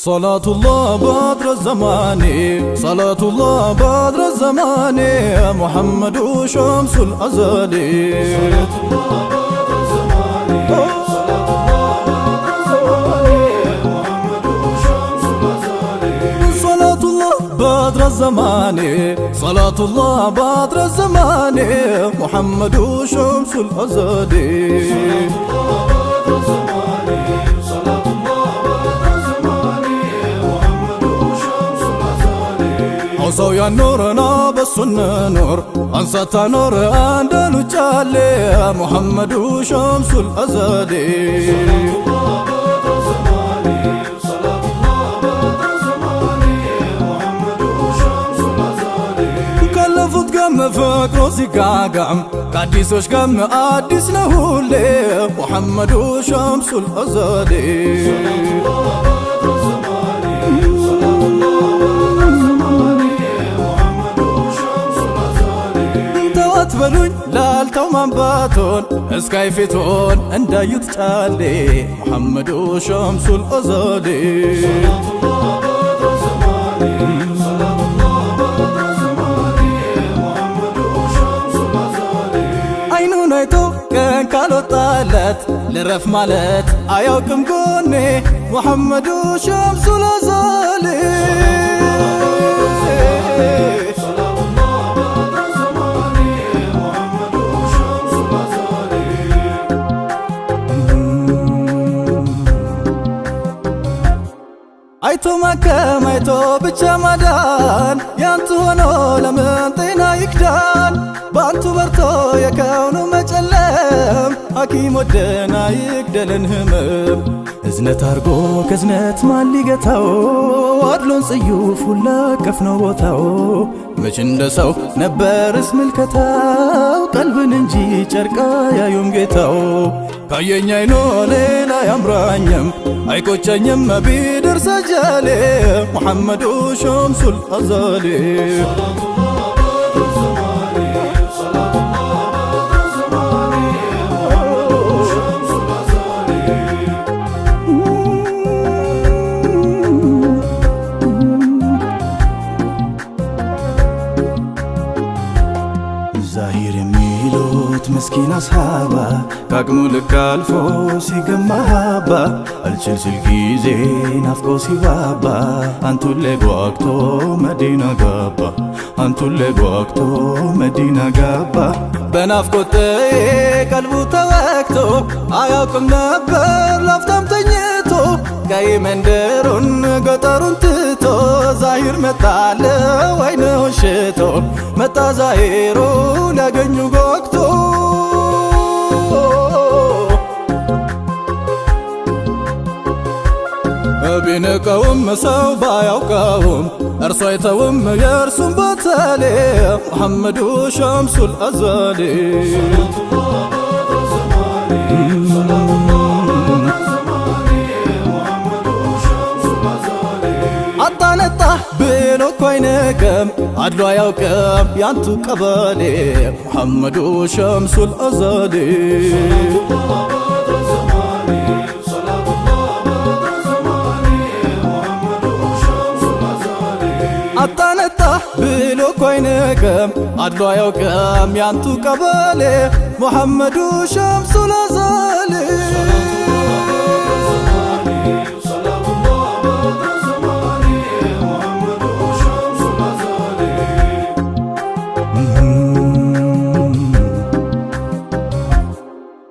صلاة الله بدر الزمان صلاة الله بدر الزمان محمد شمس الأزلي صلاة الله بدر الزمان صلاة الله بدر الزمان محمد شمس الأزلي صلاة الله بدر الزمان صلاة الله بدر الزمان محمد شمس الأزلي ሰው ያኖረና በሱነ ኑር አንሳታ ኖር አንደሉ ጫሌ ሙሐመዱ ሸምሱል አዘሊ ካለፉት ጋር ፍቅሩ ሲጋጋም ከአዲሶች ጋር አዲስ ነው ሁሌ ሙሐመዱ ሸምሱል አዘሊ በሉኝ ላልተው ማንባቶን እስካይ ፊቶን እንዳዩት ጫሌ ሙሐመዱ ሸምሱል አዘሊ አይኑን አይቶ ቀን ካልወጣለት ልረፍ ማለት አያውቅም ጎኔ ሙሐመዱ ሸምሱል አዘሊ አይቶ ማከም አይቶ ብቻ ማዳን ያንቱ ሆኖ ለምን ጤና ይክዳን ባንቱ በርቶ የከውኑ መጨለም ሐኪም ወደና ይግደለን ህመም እዝነት አርጎ ከዝነት ማን ሊገታው አድሎን ጽዩፍ ሁላ ቀፍ ነው ቦታው መች እንደ ሰው ነበርስ ምልከታው ቀልብን እንጂ ጨርቃ ያዩም ጌታው ካየኝ አይኖ ሌላ ያምራኝም አይቆጨኝም ቢደርስ አጃሌ ሙሐመዱ ሸምሱል አዘሊ ዛሂር የሚሉት ምስኪን አስሃባ ከአቅሙ ልክ አልፎ ሲገማባ አልችል ሲል ጊዜ ናፍቆ ሲባባ አንቱን ለጓግቶ መዲና ገባ አንቱን ለጓግቶ መዲና ገባ በናፍቆት ቀልቡ ተወግቶ አያውቅም ነበር ላፍታም ተኝቶ ቀይ መንደሩን ገጠሩን ትቶ ዛሂር መጣለ ወይነውን ሽቶ መጣ ዛሂሩን ያገኙ ጎግቶ ቢንቀውም ሰው ባያውቀውም እርሱ አይተውም የእርሱን በተሌ ሙሐመዱ ሸምሱል አዘሊ አጣነጣ ብሎ እኮ አይነቅም አድሎ አያውቅም ያንቱ ቀበሌ ሙሐመዱ ሸምሱል አዘሊ አጣነጣ ብሎ እኮ አይነቅም አድሎ አያውቅም ያንቱ ቀበሌ ሙሐመዱ ሸምሱል አዘሊ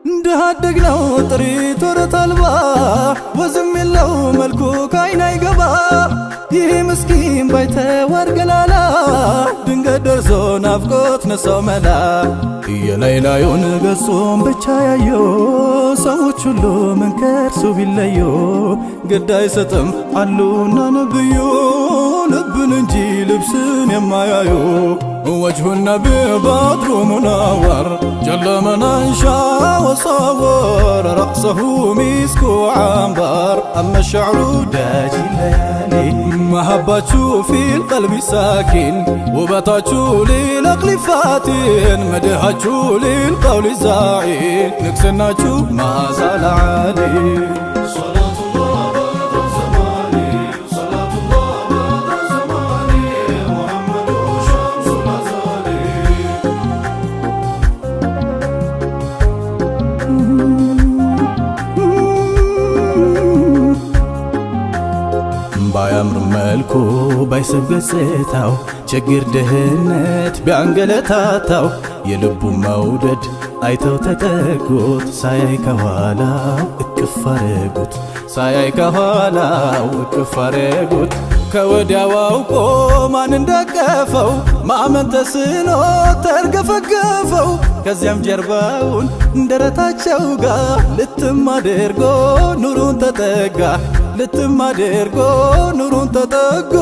እንዳደግ ነው ጥሪት ወረት አልባ ወዝም የለው መልኩ ካይን አይገባ ይህ ምስኪን ባይተዋር ገላላ ድንገት ደርሶ ናፍቆት ነሳው መላ የላይላዩን ገጹን ብቻ ያየው ሰዎች ሁሉ ምን ከእርሱ ቢለዩ ግድ አይሰጥም አሉና ነብዩ ልብን እንጂ ልብስን የማያዩ وجه النبي بدر منور جل من انشا وصور رأسه مسك وعنبر أما الشعر داج الليالي محبته في القلب ساكن وبطته للعقل فاتن مدحته للقول زاعين نكسناته ما زال عالي صلاة الله بدر الزمان የሚስብ ገጽታው ችግር ድህነት ቢያንገለታታው የልቡ መውደድ አይተው ተጠጉት ሳያይ ከኋላው እቅፍ አረጉት ሳያይ ከኋላው እቅፍ አረጉት ከወዲያው አውቆ ማን እንዳቀፈው ማመን ተስኖት ተርገፈገፈው ከዚያም ጀርባውን ደረታቸው ጋር ልትም አድርጎ ኑሩን ተጠጋ ልትም አድርጎ ኑሩን ተጠጋ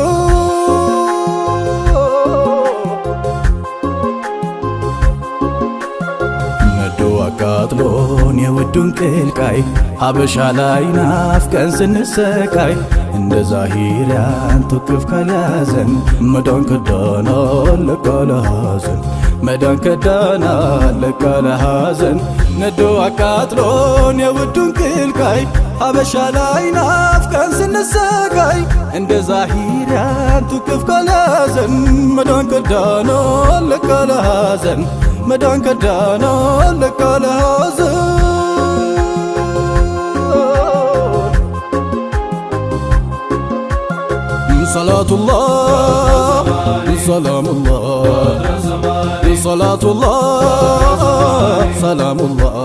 አቃጥሎን የውዱን ቅልቃይ ሀበሻ ላይ ናፍቀን ስንሰቃይ እንደ ዛሂሪያን ቱክፍ ካልያዘን መዳን ከዳና ለቃለ ሐዘን መዳን ከዳና ለቃለ ሐዘን ነዶ አቃጥሎን የውዱን ቅልቃይ ሀበሻ ላይ ናፍቀን ስንሰቃይ እንደ ዛሂሪያን ቱክፍ ካልያዘን መዳን ከዳና ለቃለ ሐዘን መዳን ከዳና ለቃለ ሐዘን ሰላቱላህ ሰላሙላህ ሰላቱላህ ሰላሙላህ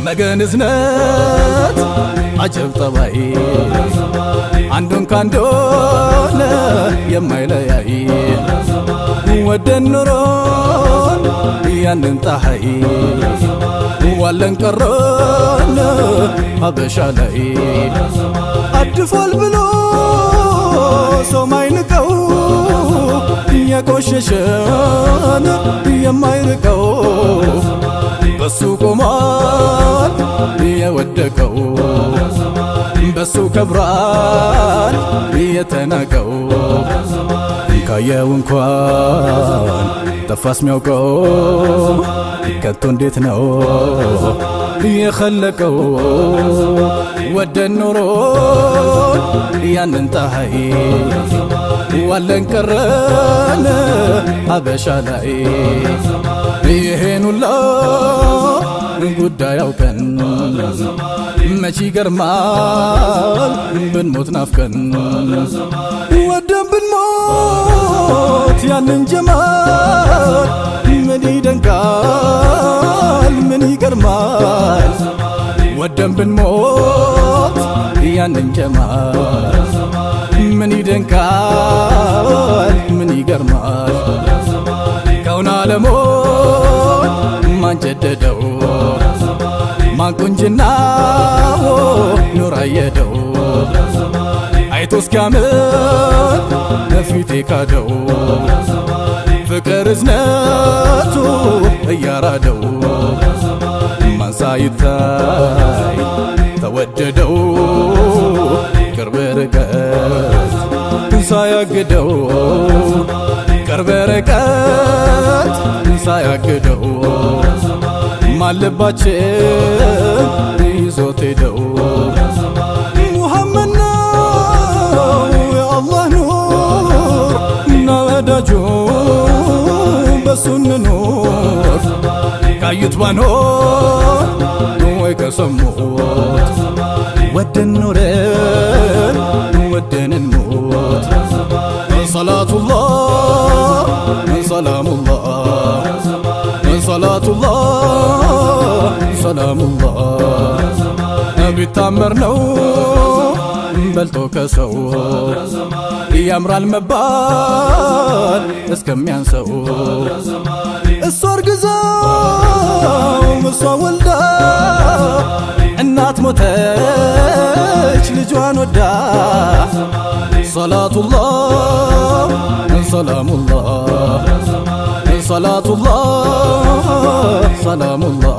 መገን እዝነት አጀብ ጠባይ አንዱን ካንዱ የማይለያይ ወደን ኑሮን ያንን ፀሐይ ዋለን ቀረን ሀበሻ ላይ አድፏል ብሎ ሰው ማይንቀው የቆሸሸን የማይርቀው በሱ ቆሟል የወደቀው በሱ ከብሯል የተናቀው ካየው እንኳን ጠፋስ ሚያውቀው ከቶ እንዴት ነው የኸለቀው ወደን ኖሮን ያንን ፀሐይ ዋለን ቀረን ሀበሻ ላይ ይሄን ሁላ ጉዳይ አውቀን መች ይገርማል ብንሞት ናፍቀን ወደን ብንሞት ያንን ጀማል ምን ይደንቃል ምን ይገርማል ወደን ብንሞት ያንን ጀማል ምን ይደንቃል ምን ይገርማል ከውን ዓለሞን ማን ጀደደው ማን ቁንጅናው ኑር አየደው አይቶ እስኪያምር ፊቴ ካደው ፍቅር እዝነቱ እያራደው ማን ሳይታይ ተወደደው ቅርብ ርቀት ሳያግደው ቅርብ ርቀት ሳያግደው ማለባችን ይዞት ሄደው ሙሐመድ ነው የአላህ ኑር እና ወዳጁ በሱ እንኑር ካዩት ባንሆን ወይ ከሰሙት ወደን ኖረን ወደን እንሞት ሰላቱላህ ሰላሙላህ ሰላቱላህ ሰላሙላህ ቢታመር ነው በልጦ ከሰው ያምራል መባል እስከሚያንሰው እሷ አርግዛው እሷ ወልዳ እናት ሞተች ልጇን ወዳ ሰላቱላህ ሰላሙላህ ሰላቱላህ ሰላሙላህ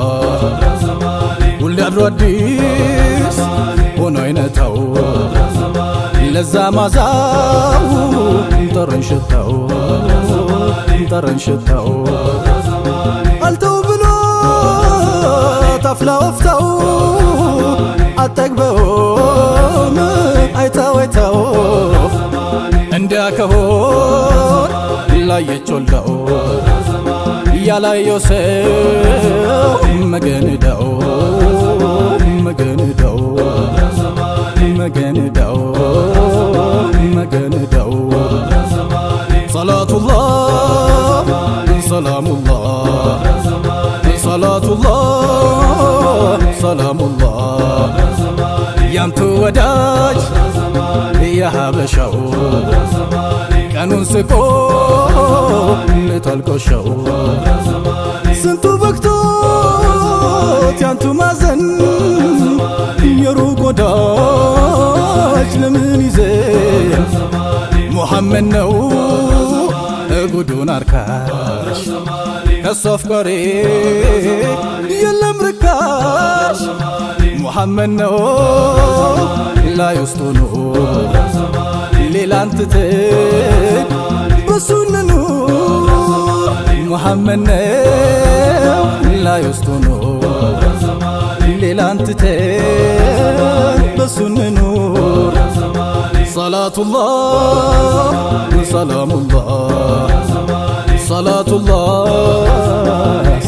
ሁሌ አድሮ አዲስ ሆኖ አይነታው ለዛ ማዛው ጠረን ሽታው ጠረን ሽታው አልተው ብሎ ታፍላ ወፍታው አጠግበውም አይታው አይታው እንዲያ ከሆን ላየች ወልዳው ያላየው ሰው መገንዳው መገንዳው መገንዳው መገንዳው ሰላቱላህ ሰላሙላህ ሰላቱላህ ሰላሙላህ ያንቱ ወዳጅ የሀበሻው ቀኑን ስቆ ልተልቆሸው ስንቱ በክቶት ያንቱ ማዘን የሩቅ ወዳጅ ለምን ይዘን ሙሐመድ ነው ጉዱን አርካሽ ከሱ አፍቃሪ የለም ርካሽ ሙሐመድ ነው ላይ ውስጡ ኑር ሌላን ትተን በሱ እንኑር ሙሐመድ ነው ላይ ውስጡ ኑር ሌላን ትተን በሱ እንኑር ሰላቱላህ ሰላሙላህ ሰላቱላህ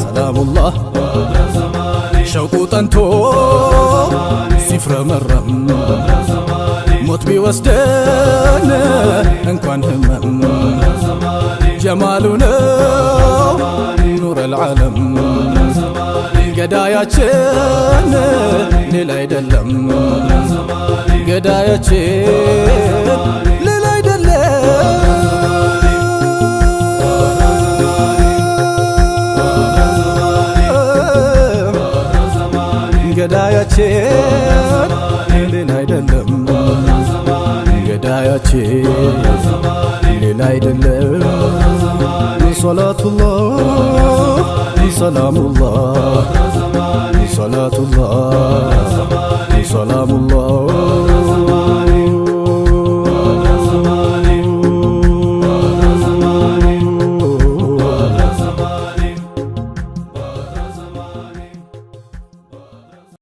ሰላሙላህ ሸውቁ ጠንቶ ሲፍረመረም ሞት ቢወስደን እንኳን ህመም ጀማሉ ነው ኑር አልዓለም ገዳያችን ሌላ አይደለም ገዳያችን ሌላ አይደለም ገዳያችን ሌላ አይደለም ገዳያችን ሌላ አይደለም ሰላቱላህ ሰላሙላህ ሰላቱላህ ሰላሙላህ